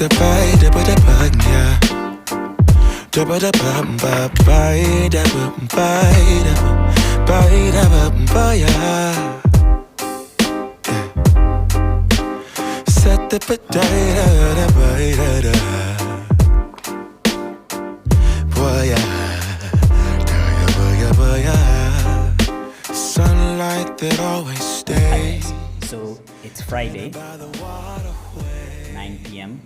the bite, the bug, yeah. The bite, yeah. Set the potato, the bite, boy, yeah. Sunlight that always stays. So it's Friday, 9 p.m.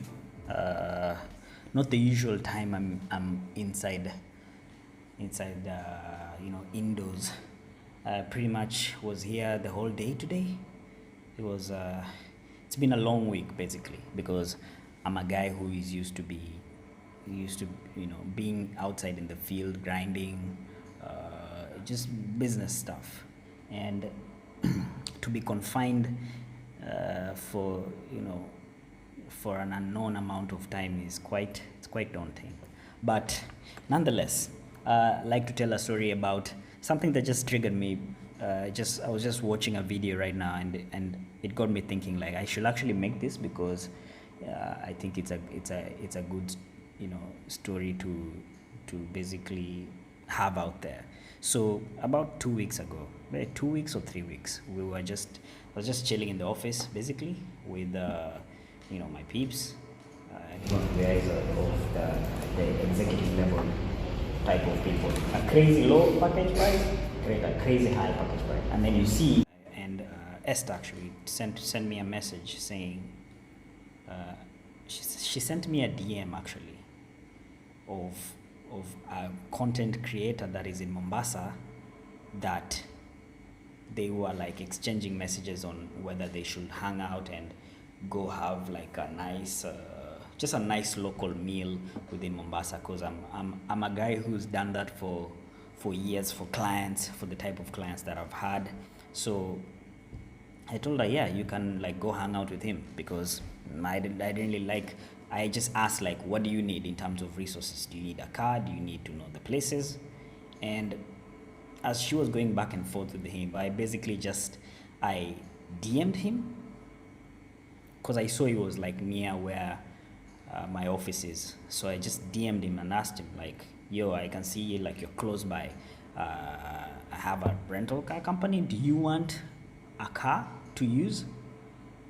Not the usual time I'm inside indoors. Pretty much was here the whole day today. It's been a long week basically, because I'm a guy who is used to being outside in the field grinding, just business stuff, and to be confined for an unknown amount of time is quite daunting. But nonetheless, I'd like to tell a story about something that just triggered me. I was just watching a video right now, and it got me thinking, like, I should actually make this, because I think it's a good story to basically have out there. So about 2 weeks ago, 2 weeks or 3 weeks, I was just chilling in the office basically with my peeps. One of the guys of the executive level type of people. A crazy low package price, a crazy high package price, and then you see. And Esther actually sent me a message saying, she sent me a DM actually of a content creator that is in Mombasa, that they were like exchanging messages on whether they should hang out and go have like a nice just a nice local meal within Mombasa, because I'm a guy who's done that for years for clients, for the type of clients that I've had. So I told her, yeah, you can like go hang out with him, because I just asked, like, what do you need in terms of resources? Do you need a car? Do you need to know the places? And as she was going back and forth with him, I DM'd him, because I saw he was like near where my office is. So I just DM'd him and asked him, like, yo, I can see you, like, you're close by. I have a rental car company. Do you want a car to use?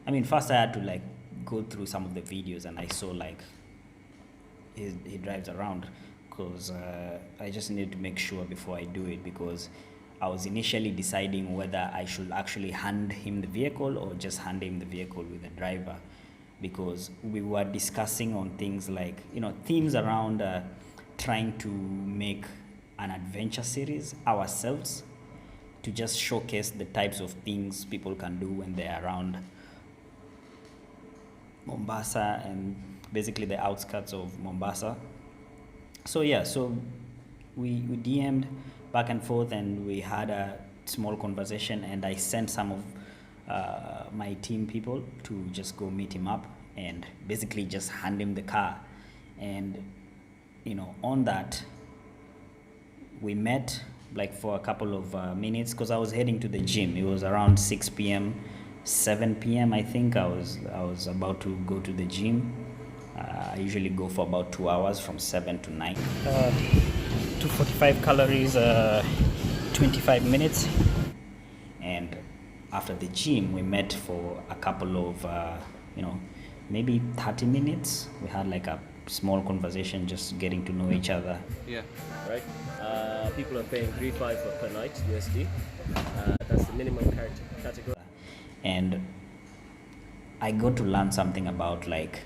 I mean, first I had to like go through some of the videos, and I saw like he drives around, because I just needed to make sure before I do it, because I was initially deciding whether I should actually hand him the vehicle or just hand him the vehicle with a driver, because we were discussing on things like, themes around trying to make an adventure series ourselves, to just showcase the types of things people can do when they're around Mombasa and basically the outskirts of Mombasa. So yeah, so we DM'd back and forth, and we had a small conversation, and I sent some of my team people to just go meet him up and basically just hand him the car. And on that, we met like for a couple of minutes, because I was heading to the gym. It was around 6 p.m. 7 p.m. I think I was about to go to the gym. I usually go for about 2 hours, from 7 to 9. 245 calories, 25 minutes. And after the gym, we met for a couple of maybe 30 minutes. We had like a small conversation, just getting to know each other. Yeah, right. People are paying 3.5 per night USD. That's the minimum category. And I got to learn something about like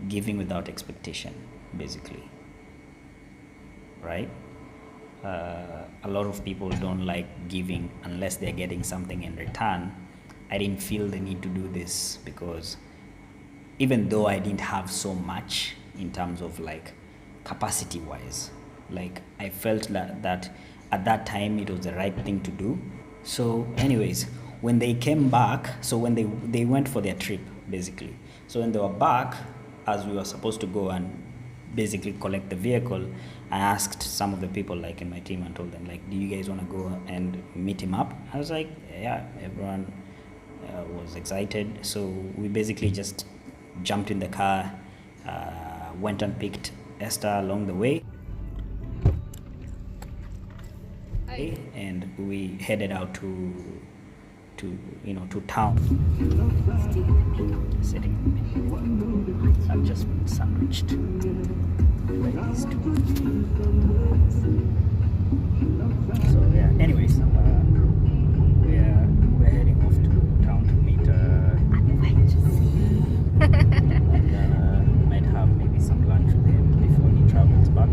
giving without expectation, basically, right? A lot of people don't like giving unless they're getting something in return. I didn't feel the need to do this, because even though I didn't have so much in terms of like capacity wise, like I felt that at that time it was the right thing to do. So anyways, when they came back, so when they went for their trip basically, so when they were back, as we were supposed to go and basically collect the vehicle, I asked some of the people like in my team and told them, like, do you guys want to go and meet him up? I was like, yeah, everyone was excited. So we basically just jumped in the car went and picked Esther along the way. And we headed out to town. Sitting I've just been sandwiched by these two. So yeah, anyways, we're heading off to town to meet and might have maybe some lunch with him before he travels back.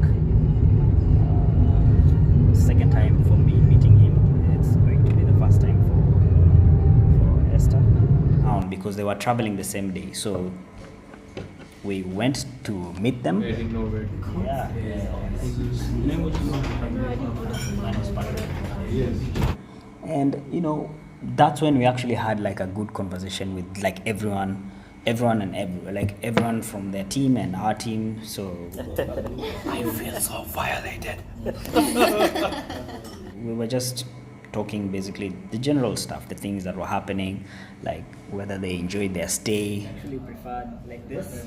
Second time for me meeting him. It's going to be the first time for Esther, because they were traveling the same day. So we went to meet them. Yeah. And that's when we actually had like a good conversation with like everyone from their team and our team. So I feel so violated. we were just talking basically the general stuff, the things that were happening, like whether they enjoyed their stay. Actually preferred like this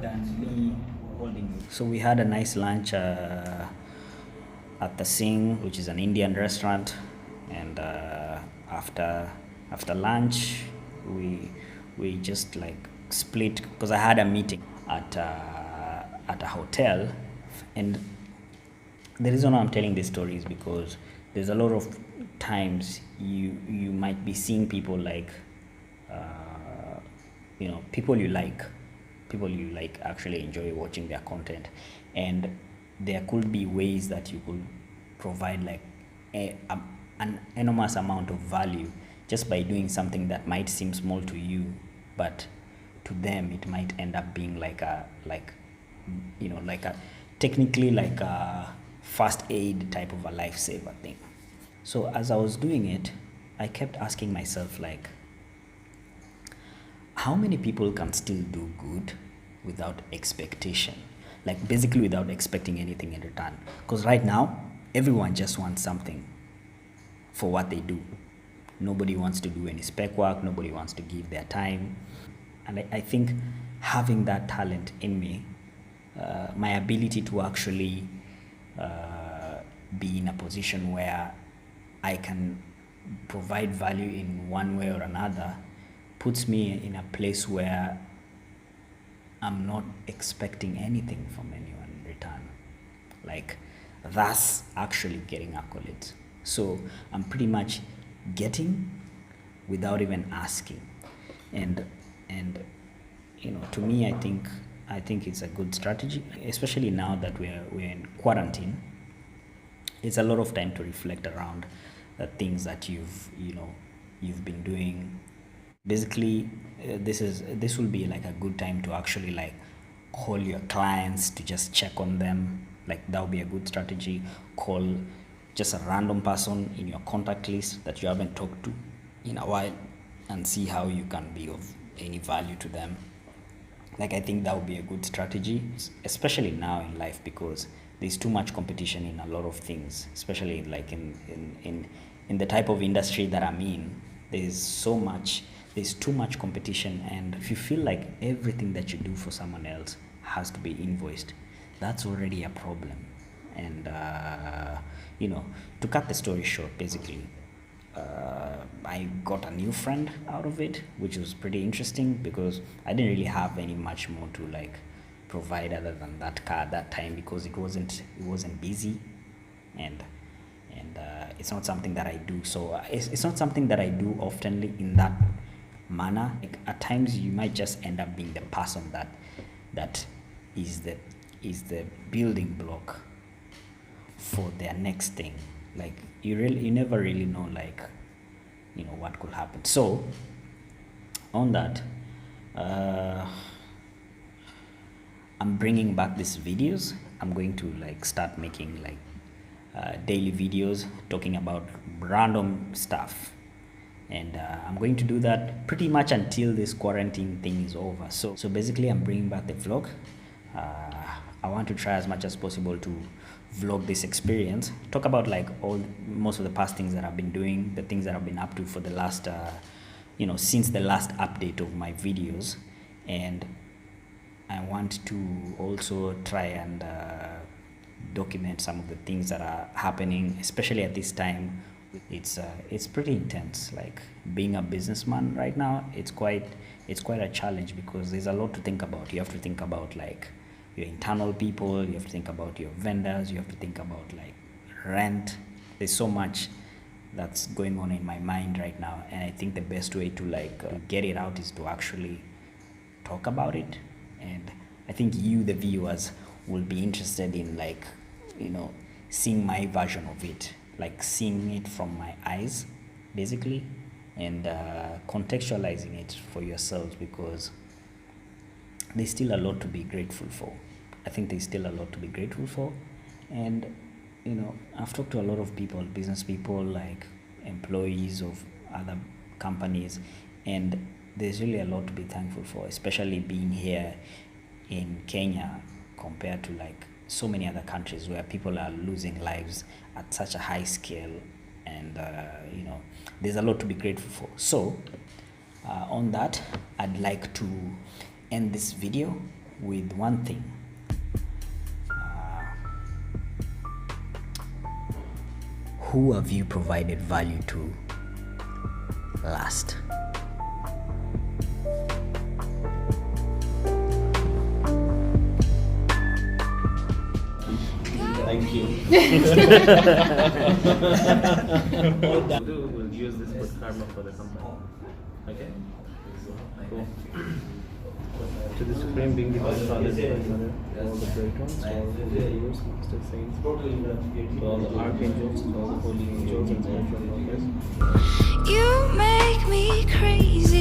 than me holding you. So we had a nice lunch at the Singh, which is an Indian restaurant, and after lunch we just like split because I had a meeting at a hotel. And the reason I'm telling this story is because there's a lot of times you might be seeing people like people you like actually enjoy watching their content, and there could be ways that you could provide like an enormous amount of value just by doing something that might seem small to you, but to them it might end up being like a technically like a first aid type of a lifesaver thing. So as I was doing it, I kept asking myself, like, how many people can still do good without expectation? Like basically without expecting anything in return. Because right now, everyone just wants something for what they do. Nobody wants to do any spec work. Nobody wants to give their time. And I think having that talent in me, my ability to actually be in a position where I can provide value in one way or another, puts me in a place where I'm not expecting anything from anyone in return. Like, that's actually getting accolades. So I'm pretty much getting without even asking. And to me, I think it's a good strategy, especially now that we're in quarantine. It's a lot of time to reflect around the things that you've been doing. Basically, this will be like a good time to actually like call your clients to just check on them. Like that would be a good strategy. Call just a random person in your contact list that you haven't talked to in a while and see how you can be of any value to them. Like I think that would be a good strategy, especially now in life, because there's too much competition in a lot of things, especially like in the type of industry that I'm in. There's too much competition, and if you feel like everything that you do for someone else has to be invoiced, that's already a problem. And to cut the story short, basically, I got a new friend out of it, which was pretty interesting because I didn't really have any much more to like provide other than that car at that time, because it wasn't busy, and it's not something that I do. So it's not something that I do oftenly in that manner. Like, at times you might just end up being the person that is the building block for their next thing. Like you never really know, like, what could happen. So on that, I'm bringing back these videos. I'm going to like start making like daily videos talking about random stuff, and I'm going to do that pretty much until this quarantine thing is over. So basically I'm bringing back the vlog. I want to try as much as possible to vlog this experience, talk about like most of the past things that I've been doing, the things that I've been up to for the last since the last update of my videos, and I want to also try and document some of the things that are happening, especially at this time. It's pretty intense. Like being a businessman right now, it's quite a challenge because there's a lot to think about. You have to think about like your internal people, you have to think about your vendors, you have to think about like rent. There's so much that's going on in my mind right now, and I think the best way to like get it out is to actually talk about it. And I think you, the viewers, will be interested in like, you know, seeing my version of it, like seeing it from my eyes basically, and contextualizing it for yourselves, because there's still a lot to be grateful for. I think there's still a lot to be grateful for. And you know, I've talked to a lot of people, business people, like employees of other companies, and there's really a lot to be thankful for, especially being here in Kenya compared to like so many other countries where people are losing lives at such a high scale. And you know, there's a lot to be grateful for. So on that, I'd like to end this video with one thing. Who have you provided value to last? Thank you. We'll use this for karma for the company. Okay? Cool. To the Supreme Being, divine Father, divine Mother, all the great ones, all the rulers, master saints, all the archangels, all the holy angels and spiritual helpers. You make me crazy.